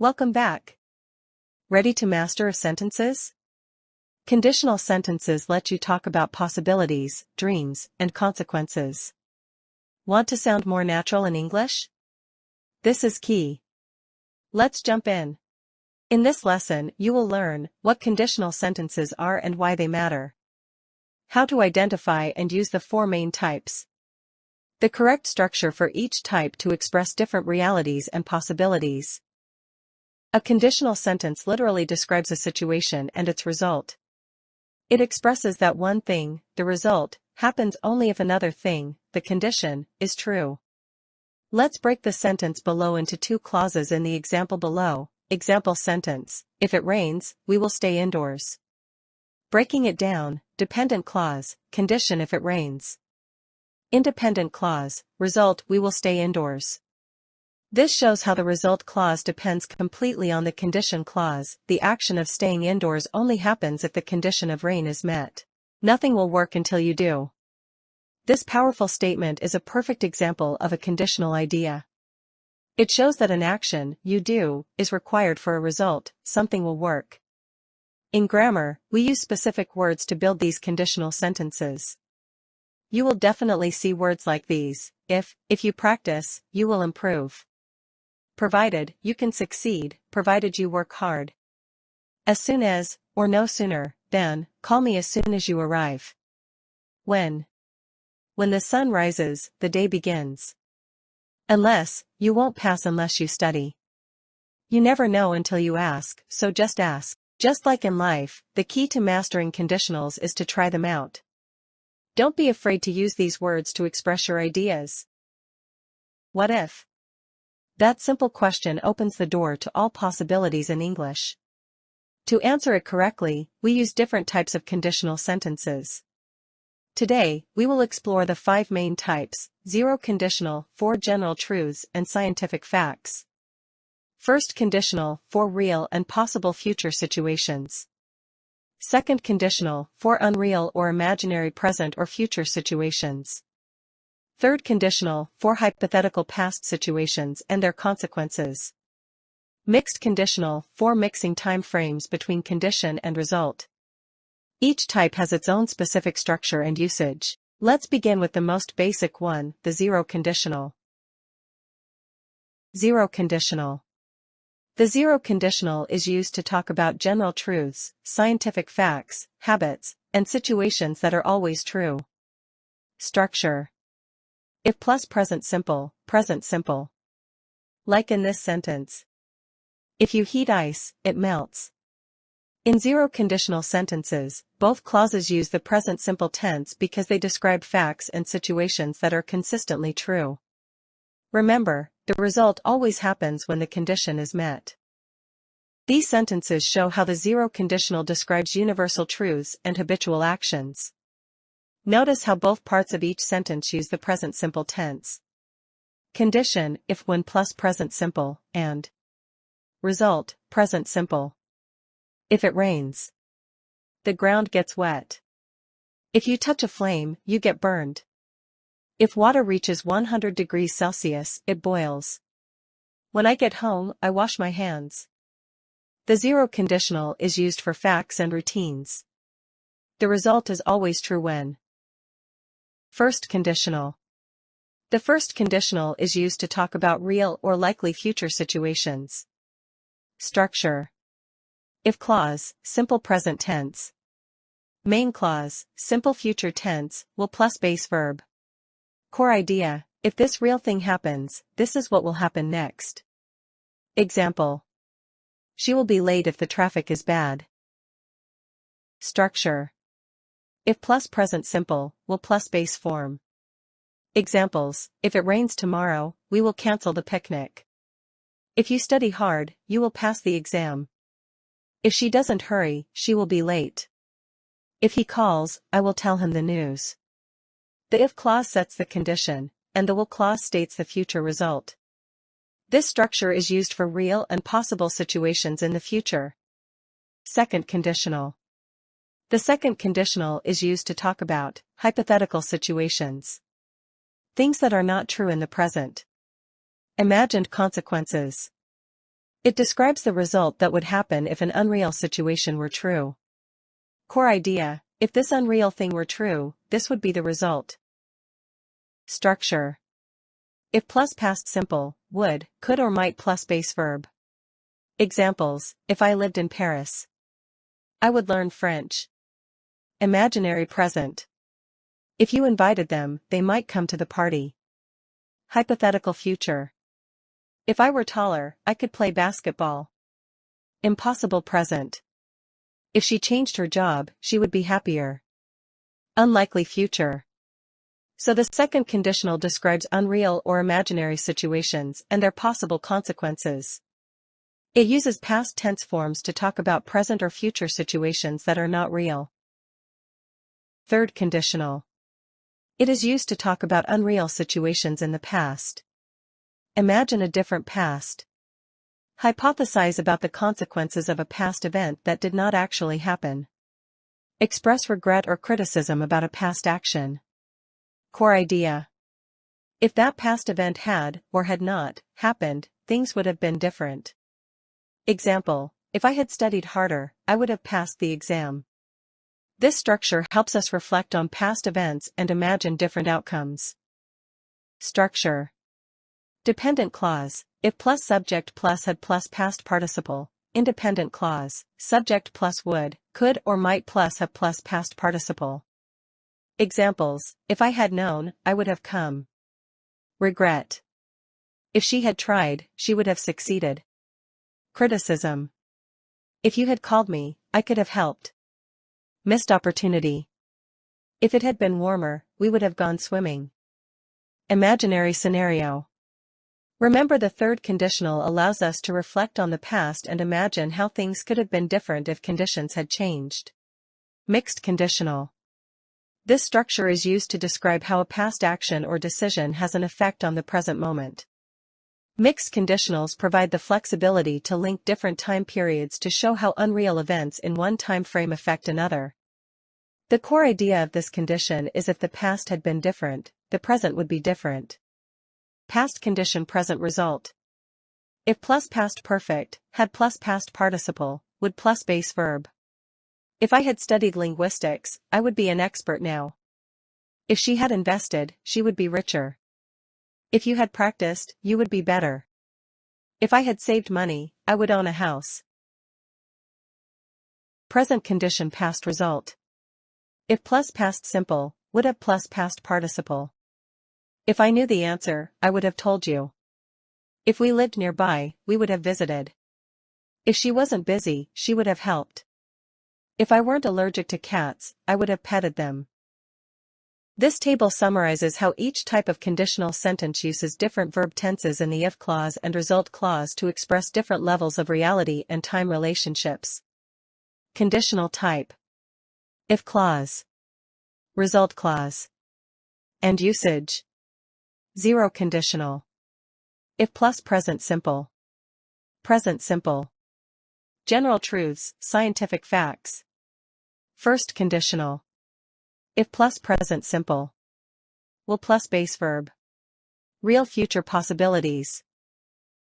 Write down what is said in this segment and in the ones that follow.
Welcome back. Ready to master sentences? Conditional sentences let you talk about possibilities, dreams, and consequences. Want to sound more natural in English? This is key. Let's jump in. In this lesson, you will learn what conditional sentences are and why they matter, how to identify and use the four main types, the correct structure for each type to express different realities and possibilities. A conditional sentence literally describes a situation and its result. It expresses that one thing, the result, happens only if another thing, the condition, is true. Let's break the sentence below into two clauses in the example below. Example sentence: if it rains, we will stay indoors. Breaking it down: dependent clause, condition if it rains. Independent clause, result, we will stay indoors. This shows how the result clause depends completely on the condition clause. The action of staying indoors only happens if the condition of rain is met. Nothing will work until you do. This powerful statement is a perfect example of a conditional idea. It shows that an action, you do, is required for a result, something will work. In grammar, we use specific words to build these conditional sentences. You will definitely see words like these: if you practice, you will improve. Provided, you can succeed, provided you work hard. As soon as, or no sooner than, call me as soon as you arrive. When the sun rises, the day begins. Unless, you won't pass unless you study. You never know until you ask, so just ask. Just like in life, the key to mastering conditionals is to try them out. Don't be afraid to use these words to express your ideas. What if? That simple question opens the door to all possibilities in English. To answer it correctly, we use different types of conditional sentences. Today, we will explore the 5 main types: zero conditional, 4 general truths and scientific facts. First conditional, 4 real and possible future situations. Second conditional, 4 unreal or imaginary present or future situations. Third conditional, 4 hypothetical past situations and their consequences. Mixed conditional, 4 mixing time frames between condition and result. Each type has its own specific structure and usage. Let's begin with the most basic one, the zero conditional. Zero conditional. The zero conditional is used to talk about general truths, scientific facts, habits, and situations that are always true. Structure: if plus present simple, present simple. Like in this sentence. If you heat ice, it melts. In zero conditional sentences, both clauses use the present simple tense because they describe facts and situations that are consistently true. Remember, the result always happens when the condition is met. These sentences show how the zero conditional describes universal truths and habitual actions. Notice how both parts of each sentence use the present simple tense. Condition, if when plus present simple, and result, present simple. If it rains, the ground gets wet. If you touch a flame, you get burned. If water reaches 100 degrees Celsius, it boils. When I get home, I wash my hands. The zero conditional is used for facts and routines. The result is always true when. First conditional. The first conditional is used to talk about real or likely future situations. Structure: if clause, simple present tense. Main clause, simple future tense, will plus base verb. Core idea: if this real thing happens, this is what will happen next. Example: she will be late if the traffic is bad. Structure: if plus present simple, will plus base form. Examples: if it rains tomorrow, we will cancel the picnic. If you study hard, you will pass the exam. If she doesn't hurry, she will be late. If he calls, I will tell him the news. The if clause sets the condition, and the will clause states the future result. This structure is used for real and possible situations in the future. Second conditional. The second conditional is used to talk about hypothetical situations. Things that are not true in the present. Imagined consequences. It describes the result that would happen if an unreal situation were true. Core idea: if this unreal thing were true, this would be the result. Structure: if plus past simple, would, could or might plus base verb. Examples: if I lived in Paris, I would learn French. Imaginary present: if you invited them, they might come to the party. Hypothetical future: if I were taller, I could play basketball. Impossible present: if she changed her job, she would be happier. Unlikely future: so the second conditional describes unreal or imaginary situations and their possible consequences. It uses past tense forms to talk about present or future situations that are not real. Third conditional: it is used to talk about unreal situations in the past. Imagine a different past. Hypothesize about the consequences of a past event that did not actually happen. Express regret or criticism about a past action. Core idea: if that past event had, or had not, happened, things would have been different. Example: if I had studied harder, I would have passed the exam. This structure helps us reflect on past events and imagine different outcomes. Structure: dependent clause: if plus subject plus had plus past participle. Independent clause: subject plus would, could or might plus have plus past participle. Examples: if I had known, I would have come. Regret: if she had tried, she would have succeeded. Criticism: if you had called me, I could have helped. Missed opportunity: if it had been warmer, we would have gone swimming. Imaginary scenario: remember, the third conditional allows us to reflect on the past and imagine how things could have been different if conditions had changed. Mixed conditional: this structure is used to describe how a past action or decision has an effect on the present moment. Mixed conditionals provide the flexibility to link different time periods to show how unreal events in one time frame affect another. The core idea of this condition is if the past had been different, the present would be different. Past condition present result: if plus past perfect, had plus past participle, would plus base verb. If I had studied linguistics, I would be an expert now. If she had invested, she would be richer. If you had practiced, you would be better. If I had saved money, I would own a house. Present condition past result: if plus past simple, would have plus past participle. If I knew the answer, I would have told you. If we lived nearby, we would have visited. If she wasn't busy, she would have helped. If I weren't allergic to cats, I would have petted them. This table summarizes how each type of conditional sentence uses different verb tenses in the if clause and result clause to express different levels of reality and time relationships. Conditional type: if clause, result clause. And usage: zero conditional: if plus present simple, present simple. General truths, scientific facts. First conditional: if plus present simple, will plus base verb. Real future possibilities.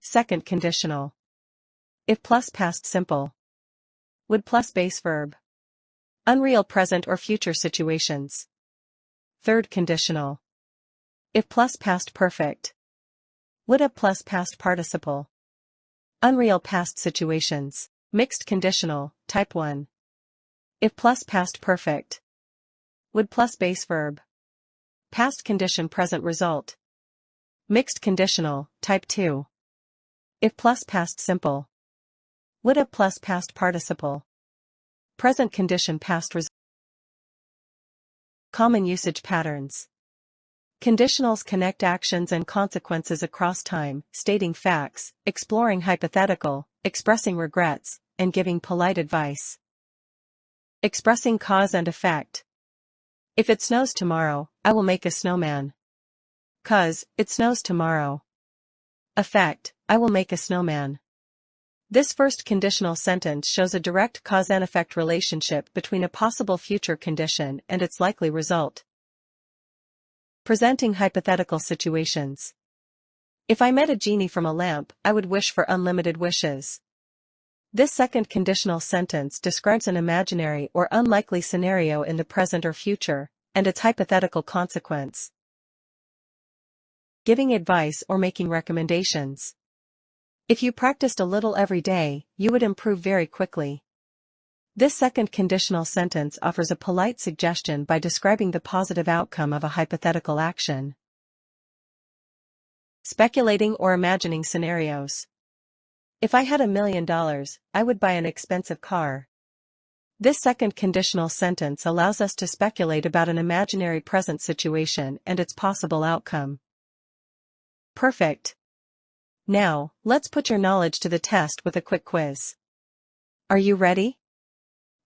Second conditional: if plus past simple, would plus base verb. Unreal present or future situations. Third conditional: if plus past perfect, would have plus past participle. Unreal past situations. Mixed conditional, type 1. If plus past perfect, would plus base verb. Past condition present result. Mixed conditional, type 2. If plus past simple, would have plus past participle. Present condition past result. Common usage patterns. Conditionals connect actions and consequences across time, stating facts, exploring hypothetical, expressing regrets, and giving polite advice. Expressing cause and effect. If it snows tomorrow, I will make a snowman. 'Cause it snows tomorrow. Effect: I will make a snowman. This first conditional sentence shows a direct cause and effect relationship between a possible future condition and its likely result. Presenting hypothetical situations. If I met a genie from a lamp, I would wish for unlimited wishes. This second conditional sentence describes an imaginary or unlikely scenario in the present or future, and its hypothetical consequence. Giving advice or making recommendations. If you practiced a little every day, you would improve very quickly. This second conditional sentence offers a polite suggestion by describing the positive outcome of a hypothetical action. Speculating or imagining scenarios. If I had $1 million, I would buy an expensive car. This second conditional sentence allows us to speculate about an imaginary present situation and its possible outcome. Perfect. Now, let's put your knowledge to the test with a quick quiz. Are you ready?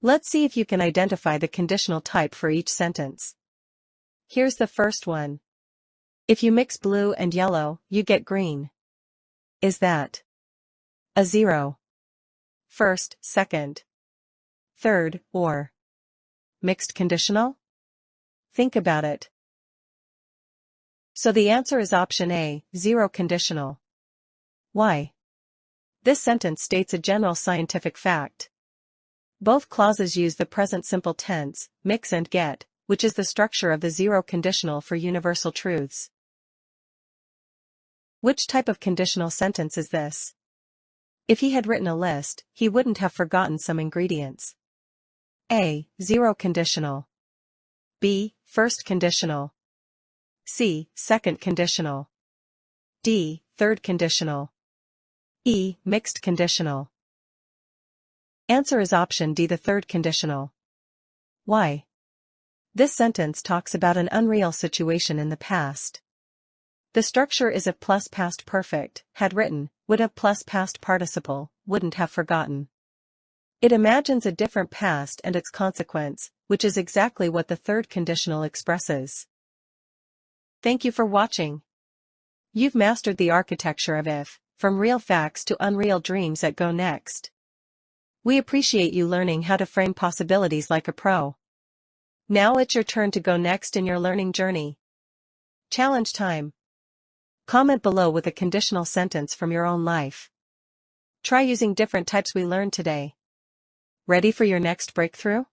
Let's see if you can identify the conditional type for each sentence. Here's the first one. If you mix blue and yellow, you get green. Is that a 0, first, second, third, or mixed conditional? Think about it. So the answer is option A, 0 conditional. Why? This sentence states a general scientific fact. Both clauses use the present simple tense, mix and get, which is the structure of the 0 conditional for universal truths. Which type of conditional sentence is this? If he had written a list, he wouldn't have forgotten some ingredients. A, 0 conditional. B, first conditional. C, second conditional. D, third conditional. E, mixed conditional. Answer is option D, the third conditional. Why? This sentence talks about an unreal situation in the past. The structure is if plus past perfect, had written, would have plus past participle, wouldn't have forgotten. It imagines a different past and its consequence, which is exactly what the third conditional expresses. Thank you for watching. You've mastered the architecture of if, from real facts to unreal dreams at Go Next. We appreciate you learning how to frame possibilities like a pro. Now it's your turn to go next in your learning journey. Challenge time. Comment below with a conditional sentence from your own life. Try using different types we learned today. Ready for your next breakthrough?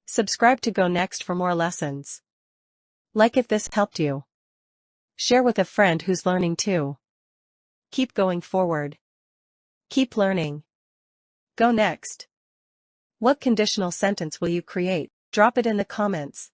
Subscribe to Go Next for more lessons. Like if this helped you. Share with a friend who's learning too. Keep going forward. Keep learning. Go Next. What conditional sentence will you create? Drop it in the comments.